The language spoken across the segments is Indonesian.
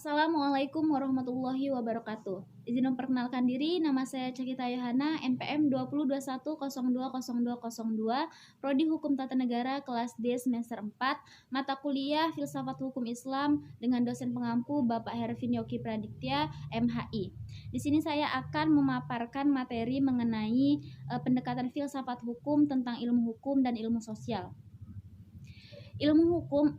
Assalamualaikum warahmatullahi wabarakatuh. Izin memperkenalkan diri, nama saya Cakita Yohana, NPM 2021020202, Prodi Hukum Tata Negara kelas D semester 4, mata kuliah Filsafat Hukum Islam dengan dosen pengampu Bapak Hervin Yoki Pradiktya, MHI. Di sini saya akan memaparkan materi mengenai pendekatan filsafat hukum tentang ilmu hukum dan ilmu sosial. Ilmu hukum,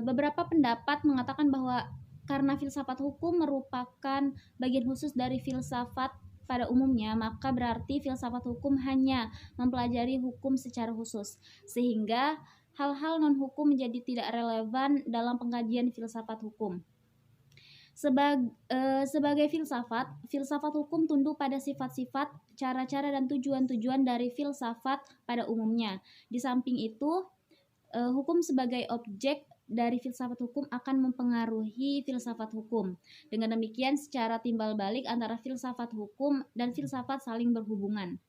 beberapa pendapat mengatakan bahwa karena filsafat hukum merupakan bagian khusus dari filsafat pada umumnya, maka berarti filsafat hukum hanya mempelajari hukum secara khusus, sehingga hal-hal non-hukum menjadi tidak relevan dalam pengkajian filsafat hukum. Sebagai filsafat hukum tunduk pada sifat-sifat, cara-cara, dan tujuan-tujuan dari filsafat pada umumnya. Di samping itu, hukum sebagai objek dari filsafat hukum akan mempengaruhi filsafat hukum. Dengan demikian, secara timbal balik antara filsafat hukum dan filsafat saling berhubungan.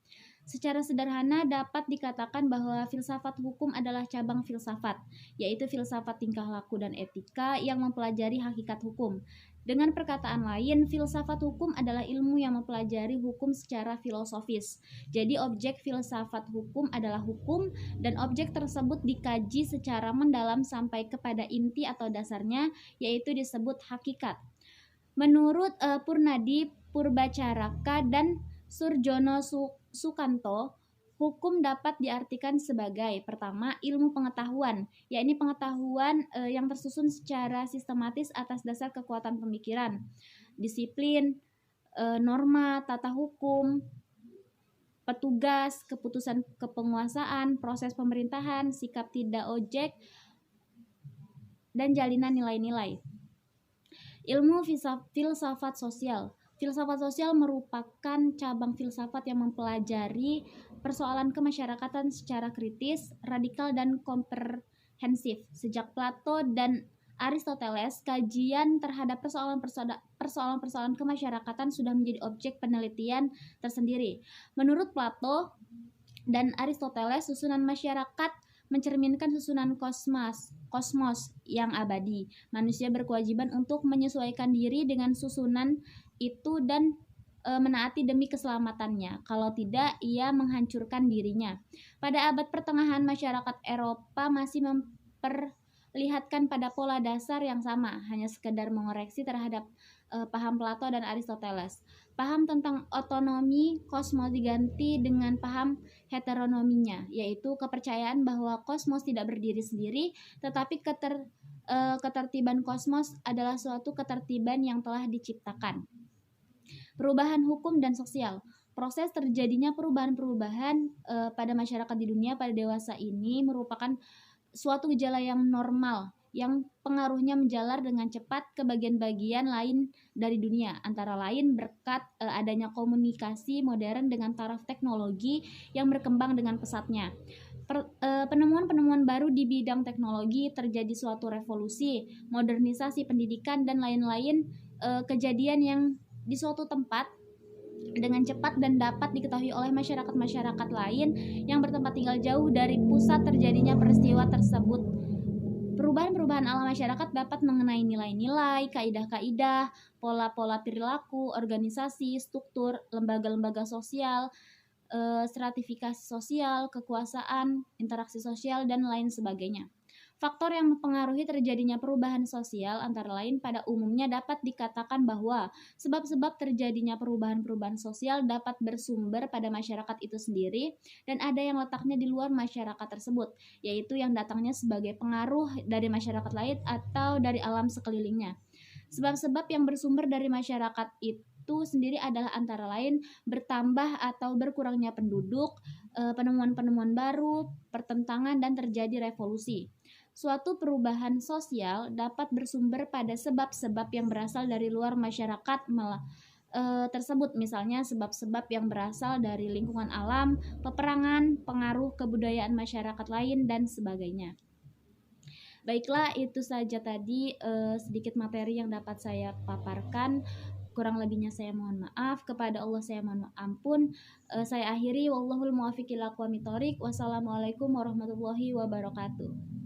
Secara sederhana dapat dikatakan bahwa filsafat hukum adalah cabang filsafat, yaitu filsafat tingkah laku dan etika yang mempelajari hakikat hukum. Dengan perkataan lain, filsafat hukum adalah ilmu yang mempelajari hukum secara filosofis. Jadi objek filsafat hukum adalah hukum, dan objek tersebut dikaji secara mendalam sampai kepada inti atau dasarnya, yaitu disebut hakikat. Menurut Purnadi Purbacaraka dan Surjono Sukanto, hukum dapat diartikan sebagai pertama, ilmu pengetahuan, yakni pengetahuan yang tersusun secara sistematis atas dasar kekuatan pemikiran, disiplin, norma, tata hukum, petugas, keputusan kepenguasaan, proses pemerintahan, sikap tidak objek, dan jalinan nilai-nilai. Ilmu filsafat sosial. Filsafat sosial merupakan cabang filsafat yang mempelajari persoalan kemasyarakatan secara kritis, radikal, dan komprehensif. Sejak Plato dan Aristoteles, kajian terhadap persoalan kemasyarakatan sudah menjadi objek penelitian tersendiri. Menurut Plato dan Aristoteles, susunan masyarakat mencerminkan susunan kosmos yang abadi. Manusia berkewajiban untuk menyesuaikan diri dengan susunan itu dan menaati demi keselamatannya. Kalau tidak, ia menghancurkan dirinya. Pada abad pertengahan, masyarakat Eropa masih memperlihatkan pada pola dasar yang sama, hanya sekedar mengoreksi terhadap paham Plato dan Aristoteles. Paham tentang otonomi kosmos diganti dengan paham heteronominya, yaitu kepercayaan bahwa kosmos tidak berdiri sendiri, tetapi ketertiban kosmos adalah suatu ketertiban yang telah diciptakan. Perubahan hukum dan sosial. Proses terjadinya perubahan-perubahan pada masyarakat di dunia pada dewasa ini merupakan suatu gejala yang normal, yang pengaruhnya menjalar dengan cepat ke bagian-bagian lain dari dunia, antara lain berkat adanya komunikasi modern dengan taraf teknologi yang berkembang dengan pesatnya. Penemuan-penemuan baru di bidang teknologi, terjadi suatu revolusi, modernisasi pendidikan, dan lain-lain kejadian yang di suatu tempat dengan cepat dan dapat diketahui oleh masyarakat-masyarakat lain yang bertempat tinggal jauh dari pusat terjadinya peristiwa tersebut. Perubahan-perubahan alam masyarakat dapat mengenai nilai-nilai, kaidah-kaidah, pola-pola perilaku, organisasi, struktur, lembaga-lembaga sosial, stratifikasi sosial, kekuasaan, interaksi sosial, dan lain sebagainya. Faktor yang mempengaruhi terjadinya perubahan sosial antara lain pada umumnya dapat dikatakan bahwa sebab-sebab terjadinya perubahan-perubahan sosial dapat bersumber pada masyarakat itu sendiri, dan ada yang letaknya di luar masyarakat tersebut, yaitu yang datangnya sebagai pengaruh dari masyarakat lain atau dari alam sekelilingnya. Sebab-sebab yang bersumber dari masyarakat itu sendiri adalah antara lain bertambah atau berkurangnya penduduk, penemuan-penemuan baru, pertentangan, dan terjadi revolusi. Suatu perubahan sosial dapat bersumber pada sebab-sebab yang berasal dari luar masyarakat tersebut, misalnya sebab-sebab yang berasal dari lingkungan alam, peperangan, pengaruh kebudayaan masyarakat lain, dan sebagainya. Baiklah, itu saja tadi sedikit materi yang dapat saya paparkan. Kurang lebihnya saya mohon maaf. Kepada Allah saya mohon ampun. Saya akhiri, wallahul muwaffiq ila aqwamit thoriq. Wassalamualaikum warahmatullahi wabarakatuh.